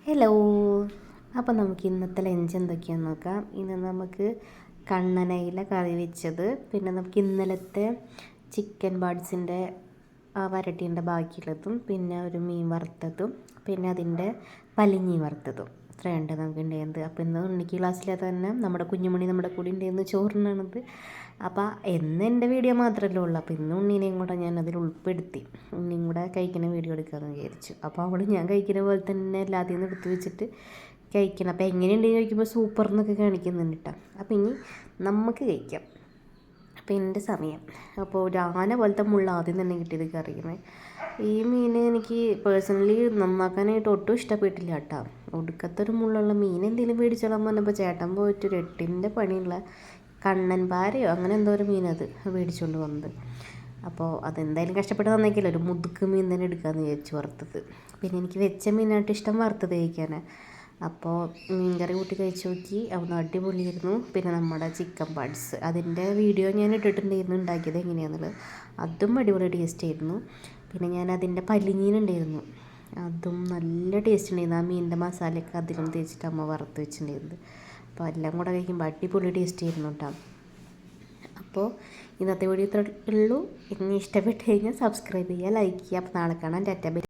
Hello. അപ്പോൾ നമുക്ക് ഇന്നത്തെ ലഞ്ച് എന്തൊക്കെയാണെന്ന് നോക്കാം. ഇന്ന് നമുക്ക് കണ്ണനയില കറി വെച്ചത്, പിന്നെ നമുക്ക് ഇന്നലത്തെ ചിക്കൻ ബേഡ്സിൻ്റെ വരട്ടീൻ്റെ ബാക്കിയുള്ളതും, പിന്നെ ഒരു മീൻ വറുത്തതും, പിന്നെ അതിൻ്റെ പലിഞ്ഞി വറുത്തതും, ഇത്രയുണ്ട് നമുക്ക് ഉണ്ടായത്. അപ്പോൾ ഇന്ന് ഉണ്ണിക്ക് ക്ലാസ്സിലെ തന്നെ നമ്മുടെ കുഞ്ഞുമണി നമ്മുടെ കൂടെ ഉണ്ടായിരുന്നു ചോറിനാണത്. അപ്പോൾ എന്ന് എൻ്റെ വീഡിയോ മാത്രമല്ലേ ഉള്ളൂ. അപ്പോൾ ഇന്ന് ഉണ്ണീനെയും കൂടെ ഞാൻ അതിൽ ഉൾപ്പെടുത്തി ഉണ്ണിയും കൂടെ കഴിക്കുന്ന വീഡിയോ എടുക്കാമെന്ന് വിചാരിച്ചു. അപ്പോൾ അവൾ ഞാൻ കഴിക്കുന്ന പോലെ തന്നെ എല്ലാത്തിൽ നിന്ന് എടുത്ത് വെച്ചിട്ട് കഴിക്കണം. അപ്പോൾ എങ്ങനെയുണ്ടെന്ന് ചോദിക്കുമ്പോൾ സൂപ്പർ എന്നൊക്കെ കാണിക്കുന്നുണ്ട് കേട്ടോ. അപ്പോൾ ഇനി നമുക്ക് കഴിക്കാം. അപ്പോൾ എൻ്റെ സമയം. അപ്പോൾ ഒരു ആന പോലത്തെ മുള്ള ആദ്യം തന്നെ കിട്ടിയത് കറിയുന്നത്. ഈ മീൻ എനിക്ക് പേഴ്സണലി നന്നാക്കാനായിട്ട് ഒട്ടും ഇഷ്ടപ്പെട്ടില്ല കേട്ടോ. ഒടുക്കത്തൊരു മുള്ളുള്ള മീൻ എന്തെങ്കിലും മേടിച്ചോളാൻ പറഞ്ഞപ്പോൾ ചേട്ടൻ പോയിട്ടൊരു 8ൻ്റെ പണിയുള്ള കണ്ണൻ പാരയോ അങ്ങനെ എന്തോ ഒരു മീനത് മേടിച്ചുകൊണ്ട് വന്നത്. അപ്പോൾ അതെന്തായാലും കഷ്ടപ്പെട്ട് തന്നേക്കില്ല, ഒരു മുതുക്ക് മീൻ തന്നെ എടുക്കാമെന്ന് വിചാരിച്ചു വറുത്തത്. പിന്നെ എനിക്ക് വെച്ച മീനായിട്ട് ഇഷ്ടം വറുത്തത് കഴിക്കാൻ. അപ്പോൾ മീൻകറി കൂട്ടി കഴിച്ച് നോക്കി, അതൊന്ന് അടിപൊളിയായിരുന്നു. പിന്നെ നമ്മുടെ ചിക്കൻ പാർട്സ് അതിൻ്റെ വീഡിയോ ഞാൻ ഇട്ടിട്ടുണ്ടായിരുന്നു ഉണ്ടാക്കിയത് എങ്ങനെയാണെന്നുള്ളത്. അതും അടിപൊളി ടേസ്റ്റ് ആയിരുന്നു. പിന്നെ ഞാൻ അതിൻ്റെ പല്ലിമീനുണ്ടായിരുന്നു, അതും നല്ല ടേസ്റ്റ് ഉണ്ടായിരുന്നു. ആ മീനിൻ്റെ മസാലയൊക്കെ അതിലും തേച്ചിട്ട് അമ്മ വറുത്ത് വെച്ചിട്ടുണ്ടായിരുന്നു. അപ്പോൾ എല്ലാം കൂടെ കഴിക്കുമ്പോൾ അടിപൊളി ടേസ്റ്റ് ആയിരുന്നു കേട്ടോ. അപ്പോൾ ഇന്നത്തെ വീഡിയോ ഇത്രേ ഉള്ളൂ. ഇനി ഇഷ്ടപ്പെട്ട് കഴിഞ്ഞാൽ സബ്സ്ക്രൈബ് ചെയ്യുക, ലൈക്ക് ചെയ്യുക. അപ്പോൾ നാളെ കാണാൻ. ടാറ്റ ബൈ.